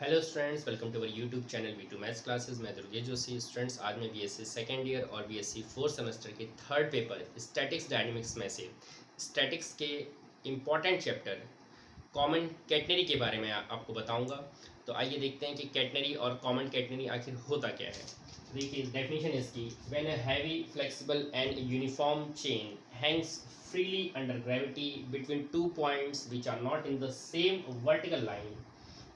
Hello students, welcome to our YouTube channel V two maths classes. मैं Durgesh Joshi. Students, आज मैं BSc second year और BSc fourth semester के third paper statics dynamics में से statics के इम्पॉर्टेंट चैप्टर कॉमन कैटनरी के बारे में आपको बताऊंगा। तो आइए देखते हैं कि कैटनरी और कॉमन कैटनरी आखिर होता क्या है। देखिए डेफिनेशन इसकी, when a heavy flexible and uniform chain Hanks freely under gravity between 2 points which are not in the same vertical line,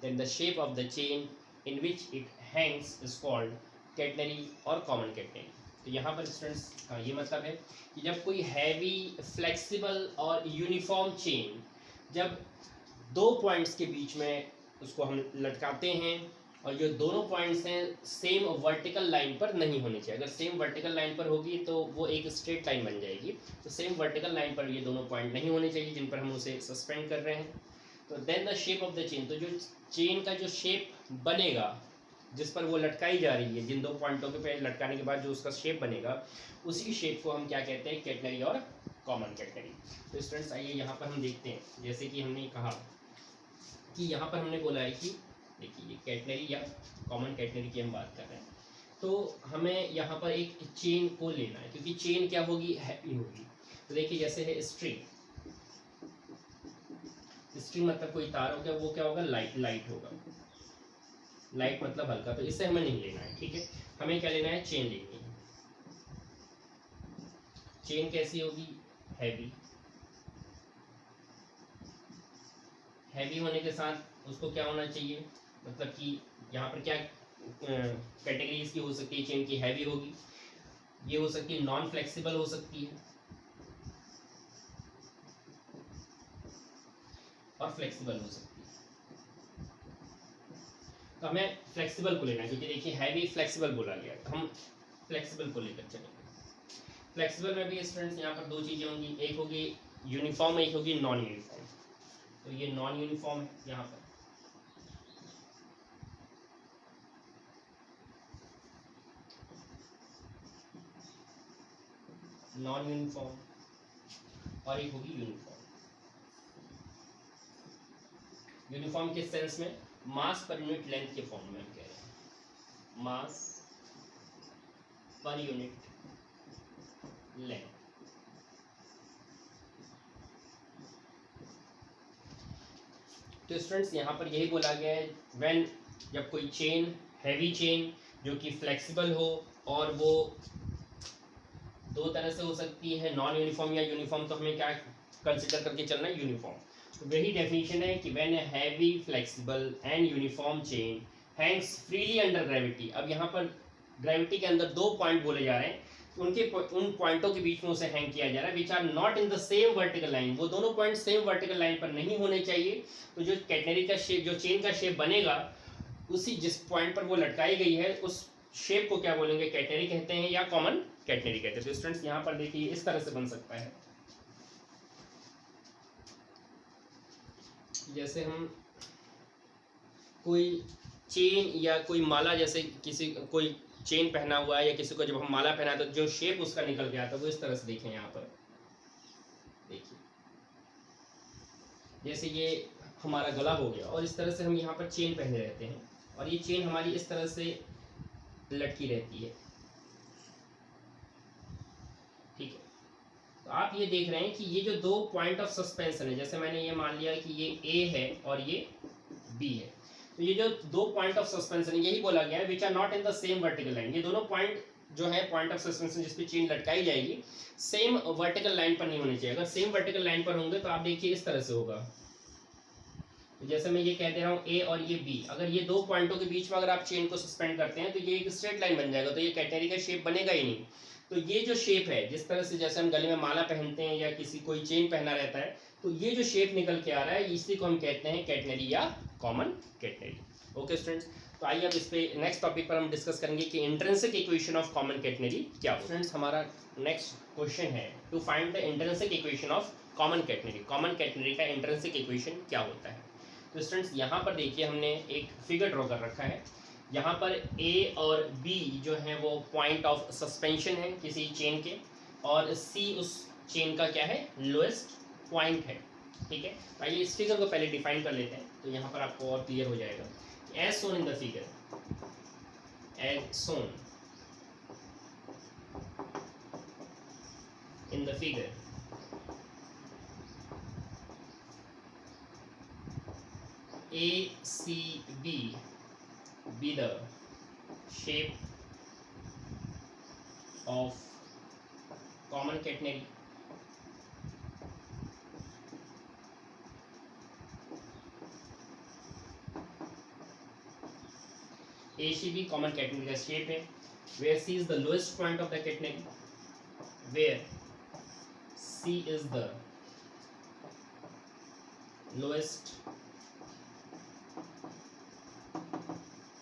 then the shape of the chain in which it hangs is called catenary or common catenary। तो यहाँ पर students का ये मतलब है कि जब कोई हैवी फ्लेक्सिबल और यूनिफॉर्म चेन जब दो पॉइंट्स के बीच में उसको हम लटकाते हैं और जो दोनों पॉइंट्स हैं सेम वर्टिकल लाइन पर नहीं होनी चाहिए। अगर सेम वर्टिकल लाइन पर होगी तो वो एक स्ट्रेट लाइन बन जाएगी। तो सेम वर्टिकल लाइन पर ये दोनों पॉइंट नहीं होने चाहिए जिन पर हम उसे सस्पेंड कर रहे हैं। तो then the shape of the chain, तो जो चेन का जो शेप बनेगा जिस पर वो लटकाई जा रही है, जिन दो पॉइंटों के पे लटकाने के बाद जो उसका शेप बनेगा, उसी शेप को हम क्या कहते हैं, कैटनरी और कॉमन कैटनरी। तो स्टूडेंट्स आइए यहाँ पर हम देखते हैं, जैसे कि हमने कहा कि यहाँ पर हमने बोला है कि देखिए ये कैटनरी या कॉमन कैटनरी की हम बात कर रहे हैं। तो हमें यहाँ पर एक चेन को लेना है क्योंकि चेन क्या होगी, हैवी होगी। तो देखिए जैसे है स्ट्रिंग, स्ट्रिंग मतलब कोई तार हो गया, वो क्या होगा, लाइट होगा। लाइट मतलब हल्का, तो इससे हमें नहीं लेना है, ठीक है। हमें क्या लेना है, चेन लेनी है। चेन कैसी होगी, हैवी। हैवी होने के साथ उसको क्या होना चाहिए, मतलब कि यहाँ पर क्या कैटेगरी इसकी हो सकती है, चेन की हैवी होगी, ये हो सकती है नॉन फ्लेक्सिबल हो सकती है और फ्लेक्सिबल हो सकती है। तो हमें फ्लेक्सिबल को लेना है क्योंकि देखिए हैवी फ्लेक्सिबल बोला गया, तो हम फ्लेक्सिबल को लेकर चलेंगे। फ्लेक्सिबल में भी स्टूडेंट्स यहाँ पर दो चीज़ें होंगी, एक होगी यूनिफॉर्म, एक होगी नॉन यूनिफॉर्म। तो ये नॉन यूनिफॉर्म है, यहाँ पर नॉन यूनिफॉर्म और एक होगी यूनिफॉर्म। यूनिफॉर्म किस सेंस में, मास पर यूनिट लेंथ के फॉर्म में हम कह रहे हैं, मास पर यूनिट लेंथ। तो स्टूडेंट्स यहाँ पर यही बोला गया है, व्हेन जब कोई चेन, हैवी चेन जो कि फ्लेक्सिबल हो और वो दो तरह से हो सकती है, नॉन यूनिफॉर्म या यूनिफॉर्म, तो हमें क्या कंसिडर करके चलना है, यूनिफॉर्म। तो वही डेफिनेशन है कि when a heavy flexible and uniform chain Hanks freely under gravity. अब यहाँ पर ग्रेविटी के अंदर दो पॉइंट बोले जा रहे हैं, उन पॉइंटों के बीच में उसे हैंग किया जा रहा है, which are not in the same vertical line. वो दोनों पॉइंट सेम वर्टिकल लाइन पर नहीं होने चाहिए। तो जो कैटनरी का शेप, जो चेन का शेप बनेगा, उसी जिस पॉइंट पर वो लटकाई गई है उस शेप को क्या बोलेंगे, कैटनरी कहते हैं या कॉमन कैटनरी कहते हैं। तो स्टूडेंट्स यहाँ पर देखिए इस तरह से बन सकता है, जैसे हम कोई चेन या कोई माला, जैसे किसी कोई चेन पहना हुआ है या किसी को जब हम माला पहना तो जो शेप उसका निकल गया था वो इस तरह से देखें। यहाँ पर देखिए जैसे ये हमारा गला हो गया और इस तरह से हम यहाँ पर चेन पहने रहते हैं और ये चेन हमारी इस तरह से लटकी रहती है, ठीक है। तो आप ये देख रहे हैं कि ये जो दो पॉइंट ऑफ सस्पेंशन है, जैसे मैंने ये मान लिया कि ये ए है और ये बी है, तो ये जो दो पॉइंट ऑफ सस्पेंशन है, यही बोला गया है which are not in the same vertical line. ये दोनों पॉइंट जो है पॉइंट ऑफ सस्पेंशन जिस पे चेन लटकाई जाएगी, सेम वर्टिकल लाइन पर नहीं होनी चाहिए। अगर सेम वर्टिकल लाइन पर होंगे तो आप देखिए इस तरह से होगा। तो जैसे मैं ये कह दे रहा हूँ ए और ये बी, अगर ये दो पॉइंटों के बीच में अगर आप चेन को सस्पेंड करते हैं तो ये एक स्ट्रेट लाइन बन जाएगा, तो ये कैटनरी का शेप बनेगा ही नहीं। तो ये जो शेप है, जिस तरह से जैसे हम गले में माला पहनते हैं या किसी कोई चेन पहना रहता है, तो ये जो शेप निकल के आ रहा है इसी को हम कहते हैं कैटनरी या कॉमन कैटनरी। ओके स्टूडेंट्स, तो आइए अब इस पे नेक्स्ट टॉपिक पर हम डिस्कस करेंगे कि intrinsic equation of common catenary क्या है। स्टूडेंट्स हमारा नेक्स्ट क्वेश्चन है to find the intrinsic equation of common catenary. Common catenary का इंट्रिंसिक इक्वेशन क्या होता है। तो स्टूडेंट्स यहाँ पर देखिए हमने एक फिगर ड्रॉ कर रखा है। यहाँ पर ए और बी जो है वो पॉइंट ऑफ सस्पेंशन है किसी चेन के, और सी उस चेन का क्या है, लोएस्ट पॉइंट है, ठीक है। आइए इस फिगर को पहले डिफाइन कर लेते हैं तो यहाँ पर आपको और क्लियर हो जाएगा। as shown in the figure, as shown in the figure, ACB be the shape of common catenary. ACB common catenary का shape है, where C is the lowest point of the catenary, where C is the lowest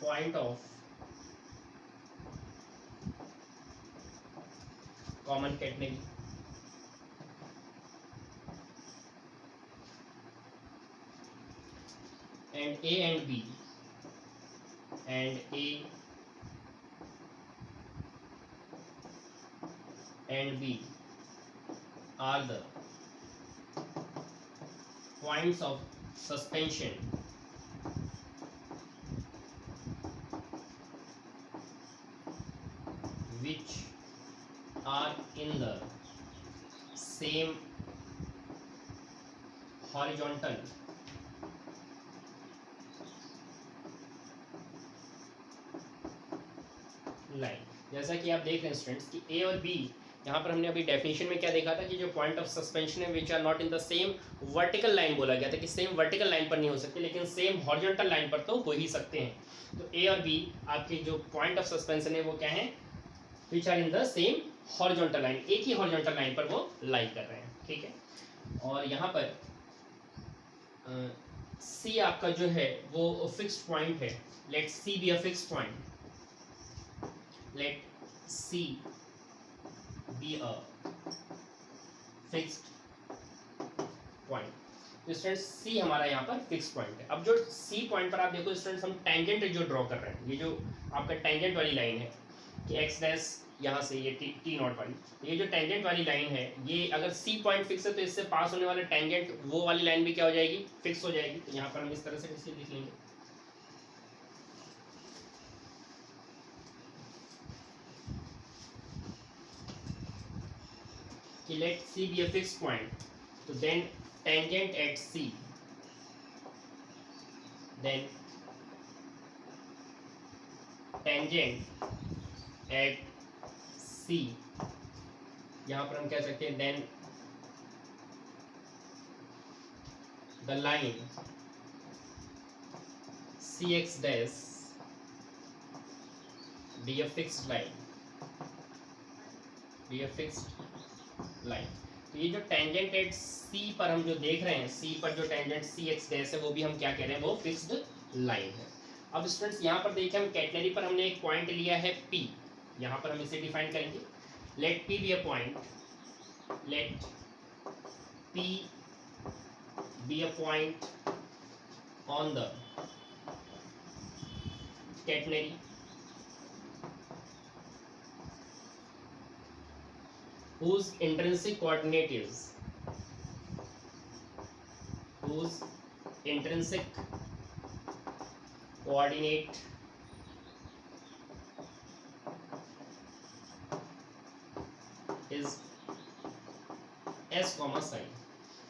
point of common catenary, and A and B and A and B are the points of suspension which are in the same horizontal line. जैसा कि आप देख रहे हैं students कि ए और B, यहाँ पर हमने अभी डेफिनेशन में क्या देखा था कि जो पॉइंट ऑफ सस्पेंशन है which are not in the same vertical line बोला गया था कि सेम वर्टिकल लाइन पर नहीं हो सकते लेकिन सेम हॉरिजॉन्टल लाइन पर तो हो ही सकते हैं। तो ए और बी आपके जो पॉइंट ऑफ सस्पेंशन है वो क्या है, which are in the same horizontal line, एक ही हॉरिजॉन्टल लाइन पर वो लाई कर रहे हैं, ठीक है। और यहाँ पर सी आपका जो है वो फिक्स्ड पॉइंट है, let C be a fixed point, let C be a fixed point। तो स्टूडेंट्स C हमारा यहाँ पर फिक्स पॉइंट है। अब जो C पॉइंट पर आप देखो स्टूडेंट्स, हम टेंजेंट जो ड्रॉ कर रहे हैं, ये जो आपका टेंजेंट वाली लाइन है कि एक्स डैश यहाँ से ये टी नॉट वाली, ये जो टेंजेंट वाली लाइन है, ये अगर C पॉइंट फिक्स है तो इससे पास होने वाला टेंजेंट वो वाली लाइन भी क्या हो जाएगी, फिक्स हो जाएगी। तो यहाँ पर हम इस तरह से इसे लिख लेंगे कि let C be a fixed point, so then tangent at C, then tangent at C, यहाँ पर हम कह सकते हैं then the line CX dash be a fixed line, be a fixed line. तो ये जो टेंजेंट एट सी पर हम जो देख रहे हैं, सी पर जो टेंजेंट सी एक्स डैश है वो भी हम क्या कह रहे हैं, वो फिक्स्ड लाइन है। अब स्टूडेंट्स यहाँ पर देखिए, हम कैटनरी पर हमने एक पॉइंट लिया है P, यहाँ पर हम इसे डिफाइन करेंगे, let P be a point, let P be a point on the catenary whose intrinsic coordinate is, whose intrinsic coordinate is s, psi।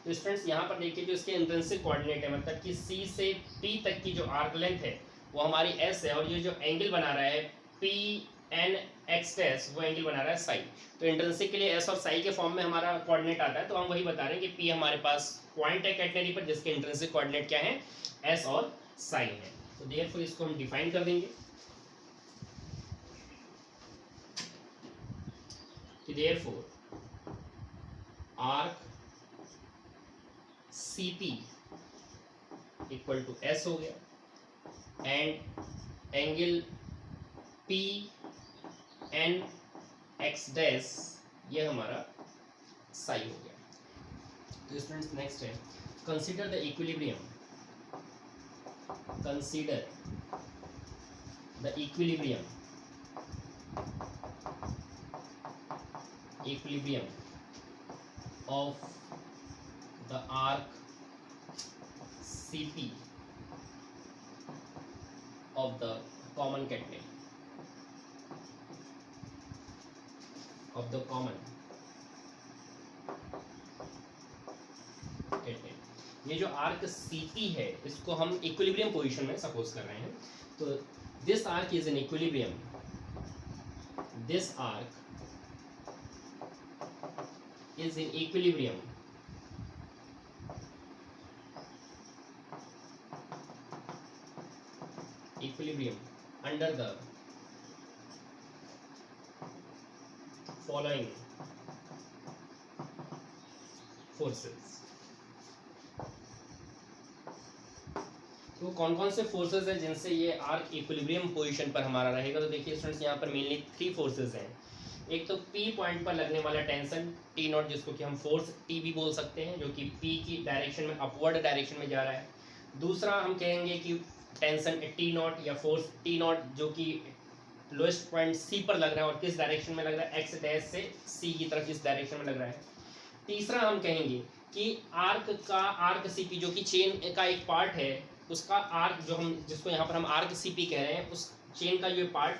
तो स्टूडेंट्स यहाँ पर देखिए, जो इसके इंट्रिंसिक कोऑर्डिनेट है, मतलब कि C से P तक की जो आर्क लेंथ है वो हमारी S है, और ये जो एंगल बना रहा है P एन एक्स डैश, वो एंगल बना रहा है साई। तो इंट्रिंसिक के लिए एस और साई के फॉर्म में हमारा कोऑर्डिनेट आता है, तो हम वही बता रहे हैं कि पी हमारे पास पॉइंट है कैटनरी पर जिसके इंट्रिंसिक कोऑर्डिनेट क्या है, एस और साई है। तो देयरफॉर इसको हम डिफाइन कर देंगे कि therefore arc C P equal to S हो गया and angle P N X dash ये हमारा साई हो गया। तो स्टूडेंट्स नेक्स्ट है, consider the equilibrium, consider the equilibrium, equilibrium of the arc CP of the common catenary, of the common catenary. ये जो आर्क CP है इसको हम इक्विलिब्रियम पोजीशन में सपोज कर रहे हैं. तो this arc is in equilibrium, this arc is in equilibrium under the following forces. तो कौन कौन से फोर्सेस हैं जिनसे ये आर्क इक्विलिब्रियम पोजीशन पर हमारा रहेगा? तो देखिए स्टूडेंट्स, यहाँ पर मेनली 3 फोर्सेस हैं. एक तो P पॉइंट पर लगने वाला टेंशन T नॉट, जिसको कि हम फोर्स T भी बोल सकते हैं, जो कि P की डायरेक्शन में अपवर्ड डायरेक्शन में जा रहा है. दूसरा हम कहेंगे कि टेंशन T नॉट या फोर्स T नॉट, जो कि लोएस्ट पॉइंट C पर लग रहा है और किस डायरेक्शन में लग रहा है, x डैश से C की तरफ इस डायरेक्शन में लग रहा है. तीसरा हम कहेंगे कि आर्क CP जो कि चेन का एक पार्ट है, उसका आर्क जो हम जिसको यहाँ पर हम आर्क CP कह रहे हैं, उस चेन का जो पार्ट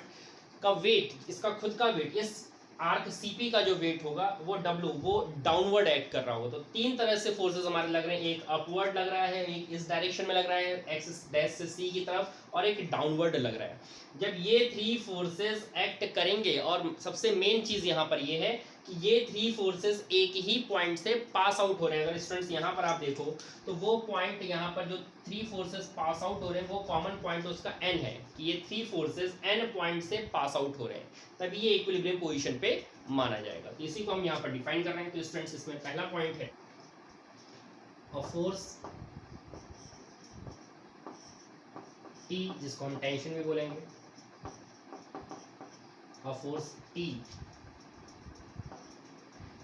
का वेट, इसका खुद का वेट, इस आर्क CP का जो वेट होगा वो W, वो डाउनवर्ड एक्ट कर रहा होगा. तो 3 तरह से फोर्सेस हमारे लग रहे हैं. एक अपवर्ड लग रहा है, एक इस डायरेक्शन में लग रहा है x डैश से C की तरफ, और एक डाउनवर्ड लग रहा है. जब ये 3 फोर्सेस एक्ट करेंगे, और सबसे मेन चीज़ यहाँ पर ये है कि ये 3 फोर्सेस एक ही पॉइंट से पास आउट हो रहे हैं. अगर स्टूडेंट्स यहाँ पर आप देखो तो वो पॉइंट यहाँ पर जो 3 फोर्सेस पास आउट हो रहे हैं, वो कॉमन पॉइंट उसका n है कि ये 3 फोर्सेस n पॉइंट से पास आउट हो रहे हैं, तभी ये इक्विलिब्रियम पोजीशन पे माना जाएगा. तो इसी को हम यहाँ पर डिफाइन कर रहे हैं. तो स्टूडेंट्स, इसमें पहला पॉइंट है अ फोर्स T, जिसको हम टेंशन भी बोलेंगे. अ फोर्स T,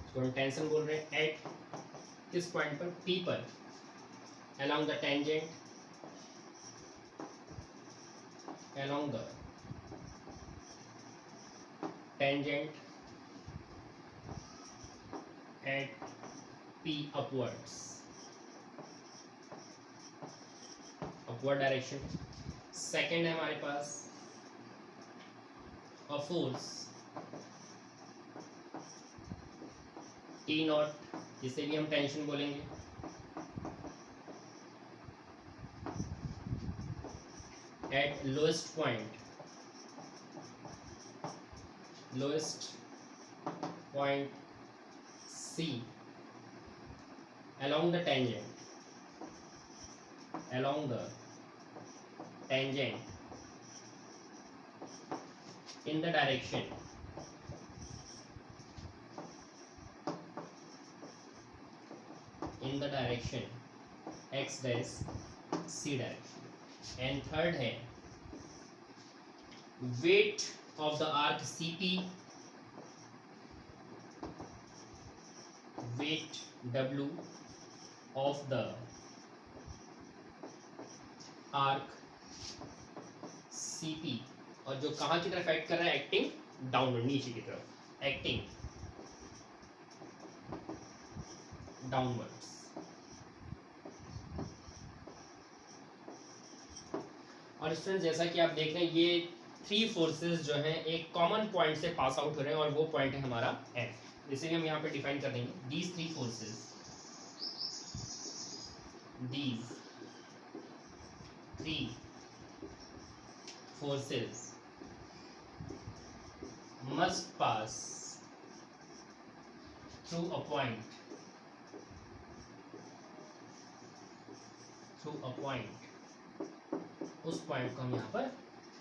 इसको हम टेंशन बोल रहे हैं, एट किस पॉइंट पर, P पर, along the tangent at P upwards, upward direction. Second है हमारे पास अ फोर्स T नॉट, जिसे भी हम टेंशन बोलेंगे, eight lowest point C along the tangent in the direction x dash C direction. And third है weight of the arc CP, weight W of the arc CP, और जो कहाँ की तरफ एक्ट कर रहा है, एक्टिंग डाउनवर्ड, नीचे की तरफ, एक्टिंग डाउनवर्ड्स. और स्टूडेंट, जैसा कि आप देख रहे हैं, ये 3 फोर्सेस जो हैं एक कॉमन पॉइंट से पास आउट हो रहे हैं, और वो पॉइंट है हमारा N. इसे हम यहाँ पे डिफाइन कर देंगे. these 3 forces must pass through a point उस पॉइंट को हम यहाँ पर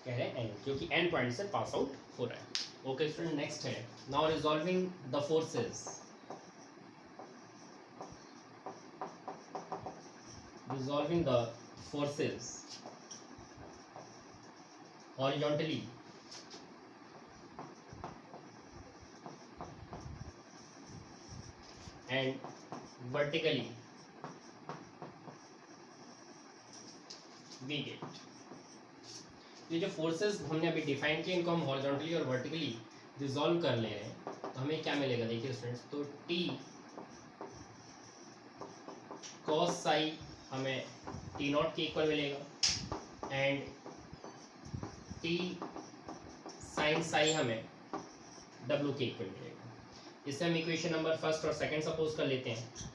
कह रहे हैं N, जो कि N पॉइंट से पास आउट हो रहा है. ओके स्टूडेंट, नेक्स्ट है now resolving the forces. horizontally and vertically we get. ये जो फोर्सेस हमने अभी डिफाइन किए, इनको हम हॉरिजॉन्टली और वर्टिकली रिजॉल्व कर ले रहे हैं, तो हमें क्या मिलेगा? देखिए स्टूडेंट्स, तो T cos साई हमें T नॉट के इक्वल मिलेगा, एंड टी साइन साई हमें डब्ल्यू के इक्वल मिलेगा। इससे हम इक्वेशन नंबर फर्स्ट और सेकंड सपोज कर लेते हैं।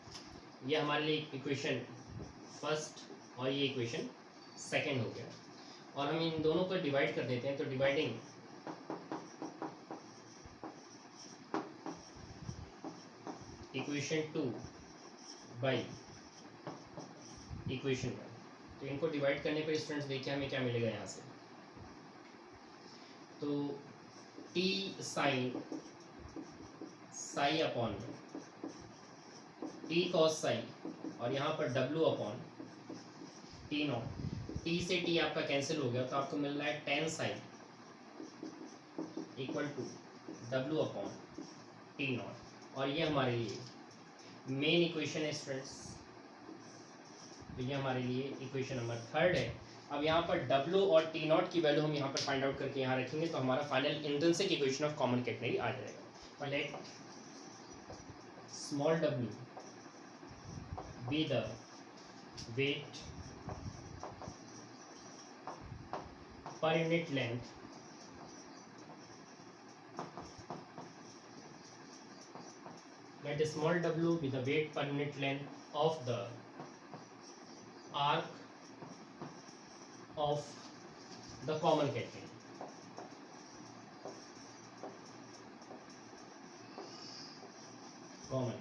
ये हमारे लिए इक्वेशन फर्स्ट और ये इक्वेशन सेकंड हो गया, और हम इन दोनों को डिवाइड कर देते हैं। तो डिवाइडिंग इक्वेशन 2 बाई इक्वेशन 1, तो इनको डिवाइड करने पर स्टूडेंट्स देखिए हमें क्या मिलेगा यहाँ से। तो T sine psi upon T cos psi, और यहाँ पर W upon T naught. T से टी आपका कैंसिल हो गया, तो आपको मिल रहा है tan psi equal to W upon T naught, और ये हमारे लिए मेन इक्वेशन है स्टूडेंट्स। तो ये हमारे लिए इक्वेशन नंबर थर्ड है। अब यहाँ पर W और T नॉट की वैल्यू हम यहाँ पर फाइंड आउट करके यहाँ रखेंगे, तो हमारा final intrinsic equation of common catenary आ जाएगा। Let small w be the weight per unit length let small w be the weight per unit length of the arc of the common catenary. Common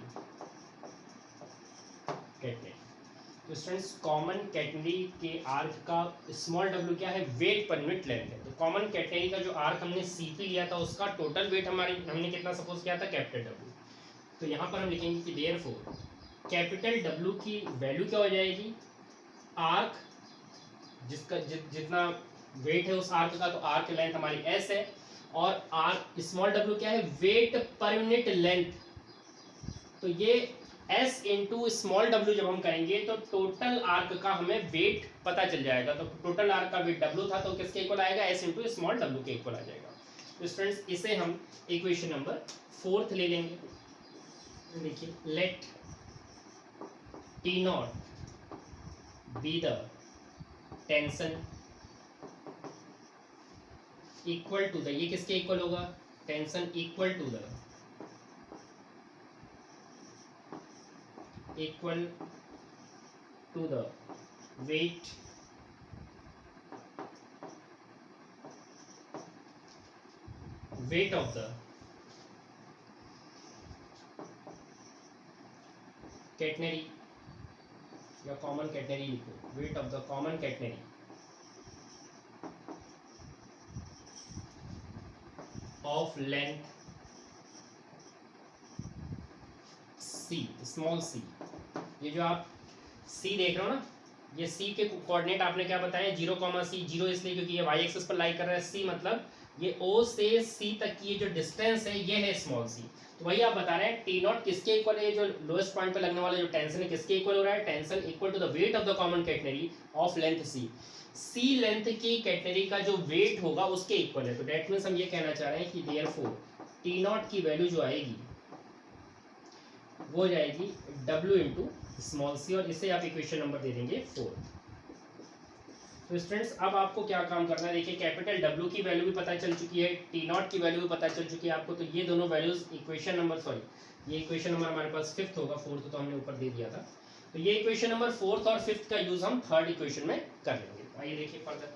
catenary. तो students common catenary के arc का small w क्या है, wait per unit length है। तो common catenary का जो arc हमने CP लिया था उसका टोटल वेट हमने कितना सपोज किया था, कैपिटल W। तो यहाँ पर हम लिखेंगे कि देयरफॉर कैपिटल W की वैल्यू क्या हो जाएगी, आर्क जिसका जितना वेट है उस आर्क का, तो आर्क लेंथ हमारी S है, और आर्क स्मॉल w क्या है, वेट पर यूनिट लेंथ। तो ये S इंटू स्मॉल w जब हम करेंगे तो टोटल आर्क का हमें वेट पता चल जाएगा। तो टोटल आर्क का वेट W था, तो किसके इक्वल आएगा, S इंटू स्मॉल w के इक्वल आ जाएगा। तो स्टूडेंट्स इसे हम इक्वेशन नंबर 4 ले लेंगे। देखिए let T naught be the tension equal to the, ये किसके इक्वल होगा, tension equal to the weight of the catenary या कॉमन कैटेनरी लिखो, weight of the common catenary of length C, small c। ये जो आप C देख रहे हो ना, ये C के कोऑर्डिनेट आपने क्या बताया, 0,C। 0 इसलिए क्योंकि ये y एक्सिस पर लाई कर रहा है। C मतलब ये O से C तक की ये जो डिस्टेंस है ये है स्मॉल c। तो वही आप बता रहे हैं T नॉट किसके इक्वल है, जो लोएस्ट पॉइंट पे लगने वाला जो टेंशन है किसके इक्वल हो रहा है, tension equal to the weight of the common catenary of length C। C length की कैटेनरी का जो वेट होगा उसके इक्वल है। तो दैट मींस हम ये कहना चाह रहे हैं कि देयरफॉर T नॉट की वैल्यू जो आएगी वो जाएगी W इंटू स्मॉल c, और इसे आप इक्वेशन नंबर दे देंगे 4। तो स्टूडेंट्स अब आपको क्या काम करना है, देखिए कैपिटल W की वैल्यू भी पता चल चुकी है, T नॉट की वैल्यू भी पता चल चुकी है आपको। तो ये दोनों वैल्यूज इक्वेशन नंबर ये इक्वेशन नंबर हमारे पास 5th होगा, 4th तो हमने ऊपर दे दिया था। तो ये इक्वेशन नंबर 4th और 5th का यूज हम 3rd इक्वेशन में कर लेंगे। आइए देखिए फर्दर।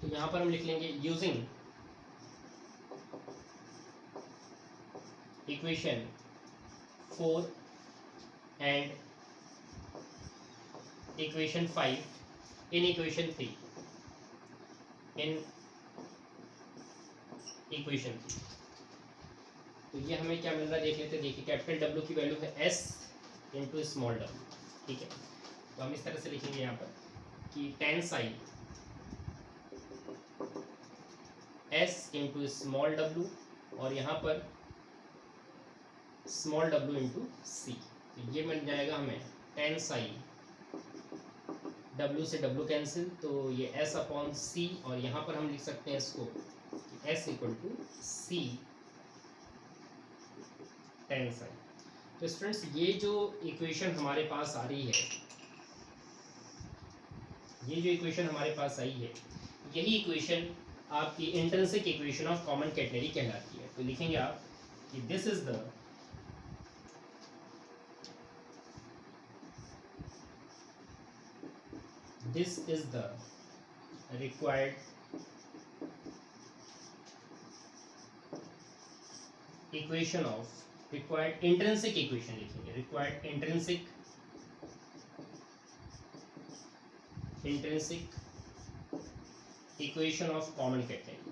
तो यहाँ पर हम लिख लेंगे using equation 4 and equation 5 in equation 3 in equation 3। तो ये हमें क्या मिल रहा है देख लेते हैं। देखिए कैपिटल W की वैल्यू है S इंटू स्मॉल w, ठीक है। तो हम इस तरह से लिखेंगे यहाँ पर कि tan sine S into small w, और यहाँ पर स्मॉल w इंटू C। तो ये मिल जाएगा हमें टेन साइन W से W कैंसिल, तो ये S अपॉन C, और यहाँ पर हम लिख सकते हैं इसको S equal to C tan sine. तो स्टूडेंट्स ये जो इक्वेशन हमारे पास आ रही है, ये जो इक्वेशन हमारे पास आई है, यही इक्वेशन आपकी intrinsic equation of common catenary कहलाती है। तो लिखेंगे आप कि this is the required equation of required intrinsic equation लिखेंगे, required intrinsic equation of common catenary।